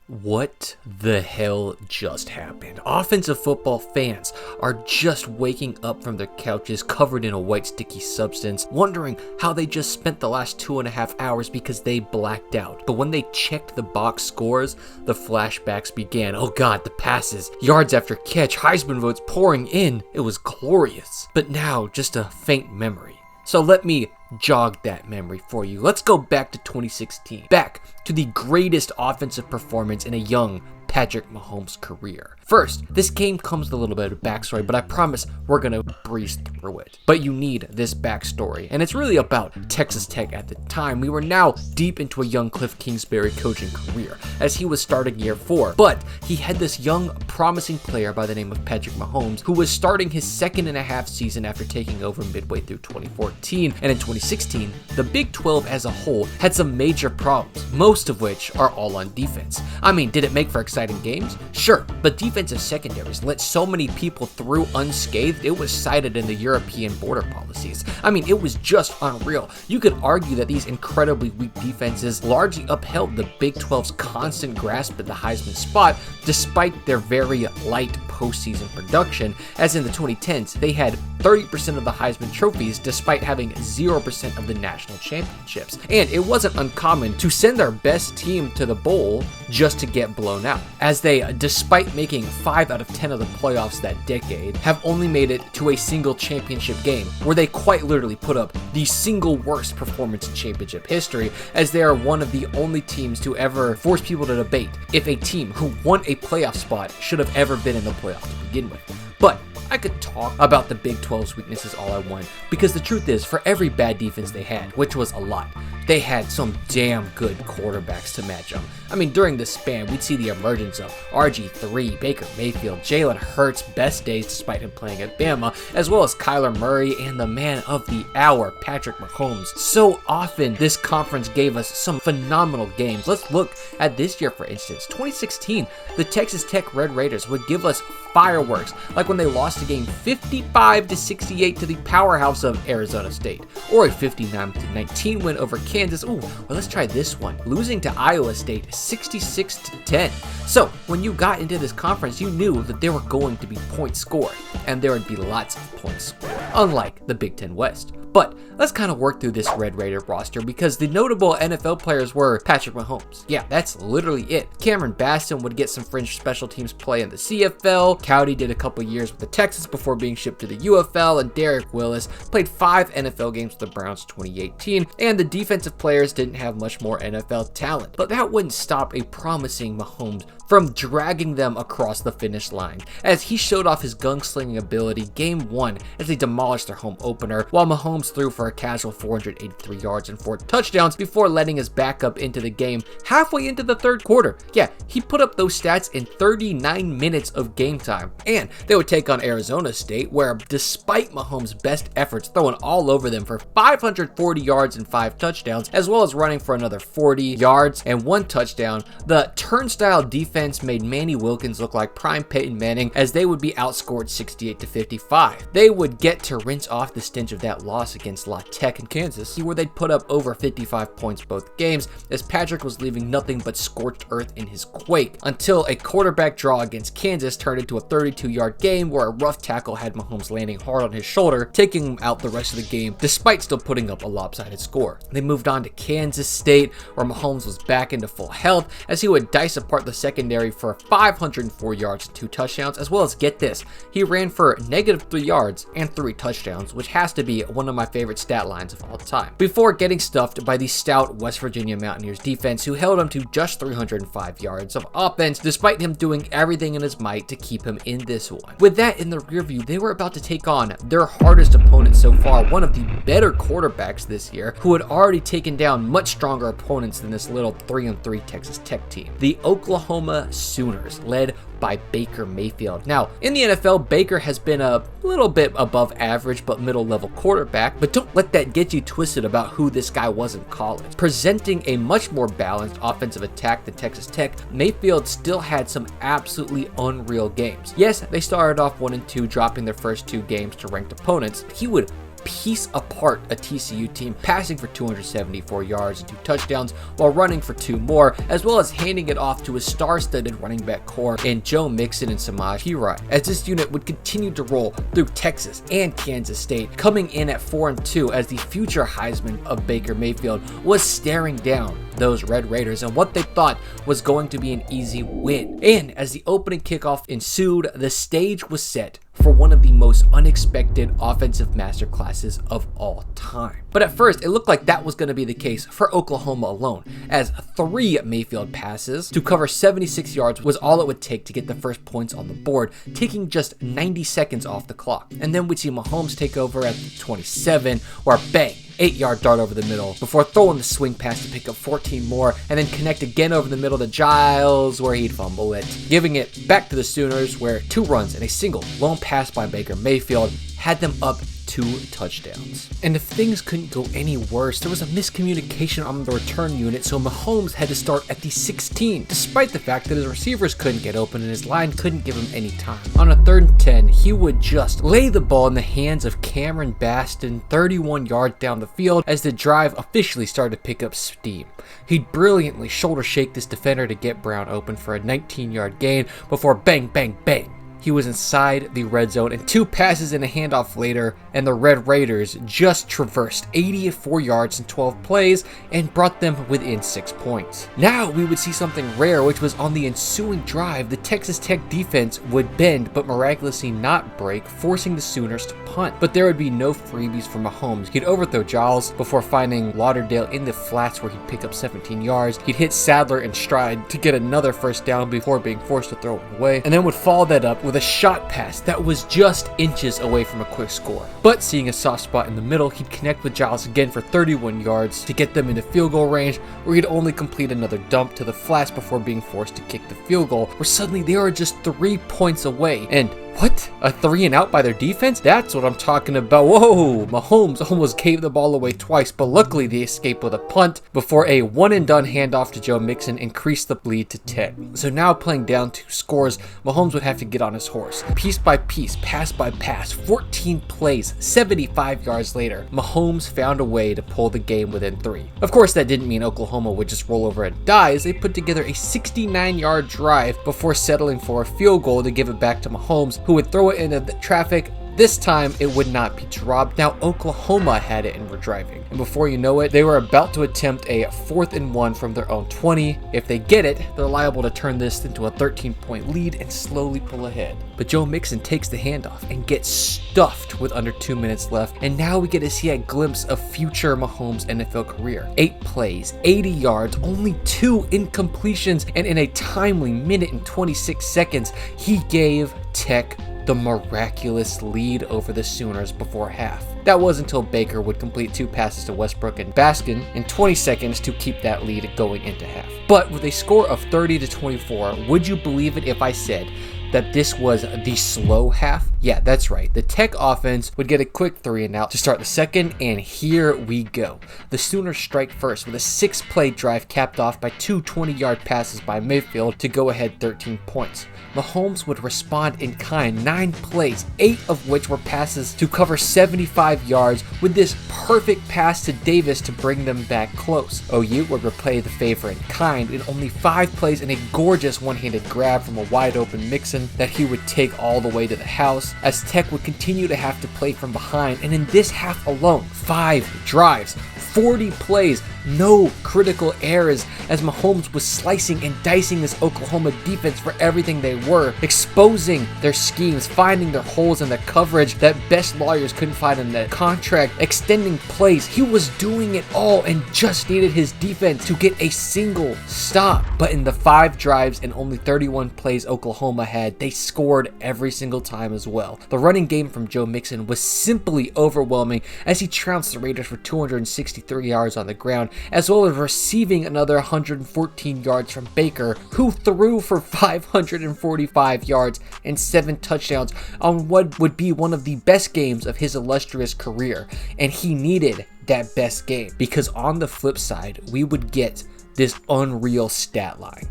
What the hell just happened? Offensive football fans are just waking up from their couches covered in a white sticky substance, wondering how they just spent the last 2.5 hours because they blacked out. But when they checked the box scores, the flashbacks began. Oh god, the passes, yards after catch, Heisman votes pouring in. It was glorious. But now, just a faint memory. So let me jog that memory for you. Let's go back to 2016. Back to the greatest offensive performance in a young Patrick Mahomes' career. First, this game comes with a little bit of backstory, but I promise we're gonna breeze through it. But you need this backstory, and it's really about Texas Tech at the time. We were now deep into a young Cliff Kingsbury coaching career, as he was starting year 4. But he had this young, promising player by the name of Patrick Mahomes, who was starting his 2.5 season after taking over midway through 2014. And in 2016, the Big 12 as a whole had some major problems, most of which are all on defense. I mean, did it make for exciting games? Sure, but defensive secondaries let so many people through unscathed, it was cited in the European border policies. I mean, it was just unreal. You could argue that these incredibly weak defenses largely upheld the Big 12's constant grasp at the Heisman spot, despite their very light postseason production, as in the 2010s, they had 30% of the Heisman trophies despite having 0% of the national championships. And it wasn't uncommon to send their best team to the bowl just to get blown out, as they, despite making 5 out of 10 of the playoffs that decade, have only made it to a single championship game, where they quite literally put up the single worst performance in championship history, as they are one of the only teams to ever force people to debate if a team who won a playoff spot should have ever been in the playoff to begin with. But I could talk about the Big 12's weaknesses all I want, because the truth is, for every bad defense they had, which was a lot, they had some damn good quarterbacks to match them. I mean, during this span, we'd see the emergence of RG3, Baker Mayfield, Jalen Hurts, best days despite him playing at Bama, as well as Kyler Murray and the man of the hour, Patrick Mahomes. So often, this conference gave us some phenomenal games. Let's look at this year, for instance. 2016, the Texas Tech Red Raiders would give us fireworks, like when they lost a game 55-68 to the powerhouse of Arizona State, or a 59-19 win over Kansas. Ooh, well, let's try this one. Losing to Iowa State 66-10. So when you got into this conference, you knew that there were going to be points scored, and there would be lots of points scored, unlike the Big Ten West. But let's kind of work through this Red Raider roster, because the notable NFL players were Patrick Mahomes. Yeah, that's literally it. Cameron Baston would get some fringe special teams play in the CFL. Cowdy did a couple years with the Texans before being shipped to the UFL, and Derek Willis played 5 NFL games with the Browns in 2018, and the defensive players didn't have much more NFL talent. But that wouldn't stop a promising Mahomes from dragging them across the finish line, as he showed off his gunslinging ability game 1 as they demolished their home opener, while Mahomes threw for a casual 483 yards and 4 touchdowns before letting his backup into the game halfway into the third quarter. Yeah, he put up those stats in 39 minutes of game time. And they would take on Arizona State, where despite Mahomes' best efforts throwing all over them for 540 yards and 5 touchdowns, as well as running for another 40 yards and 1 touchdown, the turnstile defense made Manny Wilkins look like prime Peyton Manning, as they would be outscored 68-55. They would get to rinse off the stench of that loss against La Tech in Kansas, where they'd put up over 55 points both games, as Patrick was leaving nothing but scorched earth in his quake, until a quarterback draw against Kansas turned into a 32-yard game where a rough tackle had Mahomes landing hard on his shoulder, taking him out the rest of the game despite still putting up a lopsided score. They moved on to Kansas State, where Mahomes was back into full health, as he would dice apart the secondary for 504 yards and 2 touchdowns, as well as, get this, he ran for -3 yards and 3 touchdowns, which has to be one of my favorite stat lines of all time, before getting stuffed by the stout West Virginia Mountaineers defense, who held him to just 305 yards of offense, despite him doing everything in his might to keep him in this one. With that in the rear view, they were about to take on their hardest opponent so far, one of the better quarterbacks this year, who had already taken down much stronger opponents than this little 3-3 Texas Tech team, the Oklahoma Sooners, led by Baker Mayfield. Now, in the NFL, Baker has been a little bit above average but middle level quarterback, but don't let that get you twisted about who this guy was in college. Presenting a much more balanced offensive attack than Texas Tech, Mayfield still had some absolutely unreal games. Yes, they started off 1-2, dropping their first 2 games to ranked opponents. He would piece apart a TCU team, passing for 274 yards and 2 touchdowns while running for 2 more, as well as handing it off to a star-studded running back core in Joe Mixon and Samaje Perine, as this unit would continue to roll through Texas and Kansas State, coming in at 4-2 as the future Heisman of Baker Mayfield was staring down those Red Raiders and what they thought was going to be an easy win. And as the opening kickoff ensued, the stage was set for one of the most unexpected offensive masterclasses of all time. But at first, it looked like that was going to be the case for Oklahoma alone, as 3 Mayfield passes to cover 76 yards was all it would take to get the first points on the board, taking just 90 seconds off the clock. And then we'd see Mahomes take over at 27, where bang, 8-yard dart over the middle before throwing the swing pass to pick up 14 more and then connect again over the middle to Giles where he'd fumble it, giving it back to the Sooners where 2 runs and a single lone pass by Baker Mayfield had them up 2 touchdowns. And if things couldn't go any worse, there was a miscommunication on the return unit, so Mahomes had to start at the 16, despite the fact that his receivers couldn't get open and his line couldn't give him any time. On a 3rd and 10, he would just lay the ball in the hands of Cameron Baston 31 yards down the field as the drive officially started to pick up steam. He'd brilliantly shoulder shake this defender to get Brown open for a 19-yard gain before bang, bang, bang. He was inside the red zone, and 2 passes and a handoff later, and the Red Raiders just traversed 84 yards in 12 plays and brought them within 6 points. Now we would see something rare, which was on the ensuing drive, the Texas Tech defense would bend but miraculously not break, forcing the Sooners to punt. But there would be no freebies for Mahomes. He'd overthrow Giles before finding Lauderdale in the flats where he'd pick up 17 yards. He'd hit Sadler in stride to get another first down before being forced to throw it away, and then would follow that up with a shot pass that was just inches away from a quick score. But seeing a soft spot in the middle, he'd connect with Giles again for 31 yards to get them into field goal range, where he'd only complete another dump to the flats before being forced to kick the field goal, where suddenly they were just 3 points away. And what? A 3 and out by their defense? That's what I'm talking about. Whoa! Mahomes almost gave the ball away twice, but luckily they escaped with a punt before a 1-and-done handoff to Joe Mixon increased the lead to 10. So now playing down 2 scores, Mahomes would have to get on his horse. Piece by piece, pass by pass, 14 plays, 75 yards later, Mahomes found a way to pull the game within 3. Of course, that didn't mean Oklahoma would just roll over and die, as they put together a 69-yard drive before settling for a field goal to give it back to Mahomes, who would throw it into the traffic. This time, it would not be dropped. Now, Oklahoma had it and were driving. And before you know it, they were about to attempt a 4th and 1 from their own 20. If they get it, they're liable to turn this into a 13-point lead and slowly pull ahead. But Joe Mixon takes the handoff and gets stuffed with under 2 minutes left. And now we get to see a glimpse of future Mahomes' NFL career. 8 plays, 80 yards, only 2 incompletions, and in a timely 1:26 seconds, he gave Tech the miraculous lead over the Sooners before half. That was until Baker would complete 2 passes to Westbrook and Baskin in 20 seconds to keep that lead going into half. But with a score of 30-24, would you believe it if I said that this was the slow half? Yeah, that's right. The Tech offense would get a quick 3 and out to start the second, and here we go. The Sooners strike first with a 6-play drive capped off by 2 20-yard passes by Mayfield to go ahead 13 points. Mahomes would respond in kind, 9 plays, 8 of which were passes to cover 75 yards with this perfect pass to Davis to bring them back close. OU would replay the favor in kind in only 5 plays and a gorgeous one-handed grab from a wide open Mixon that he would take all the way to the house, as Tech would continue to have to play from behind. And in this half alone, 5 drives, 40 plays, no critical errors, as Mahomes was slicing and dicing this Oklahoma defense for everything they were, exposing their schemes, finding their holes in the coverage that best lawyers couldn't find in the contract, extending plays. He was doing it all and just needed his defense to get a single stop. But in the 5 drives and only 31 plays Oklahoma had, they scored every single time as well. The running game from Joe Mixon was simply overwhelming as he trounced the Raiders for 263 yards on the ground, as well as receiving another 114 yards from Baker, who threw for 545 yards and 7 touchdowns on what would be one of the best games of his illustrious career. And he needed that best game, because on the flip side, we would get this unreal stat line.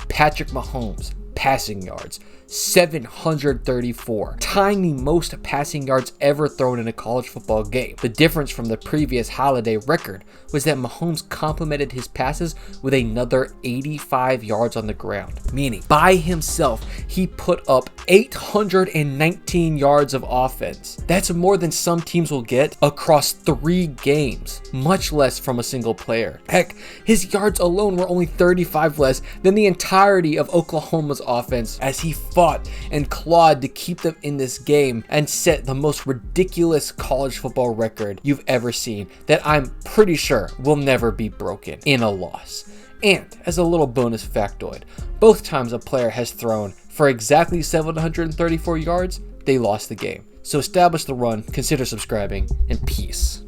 Patrick Mahomes passing yards, 734, tying the most passing yards ever thrown in a college football game. The difference from the previous holiday record was that Mahomes complemented his passes with another 85 yards on the ground, meaning by himself he put up 819 yards of offense. That's more than some teams will get across 3 games, much less from a single player. Heck, his yards alone were only 35 less than the entirety of Oklahoma's offense as he fought and clawed to keep them in this game and set the most ridiculous college football record you've ever seen that I'm pretty sure will never be broken in a loss. And as a little bonus factoid, both times a player has thrown for exactly 734 yards, they lost the game. So establish the run, consider subscribing, and peace.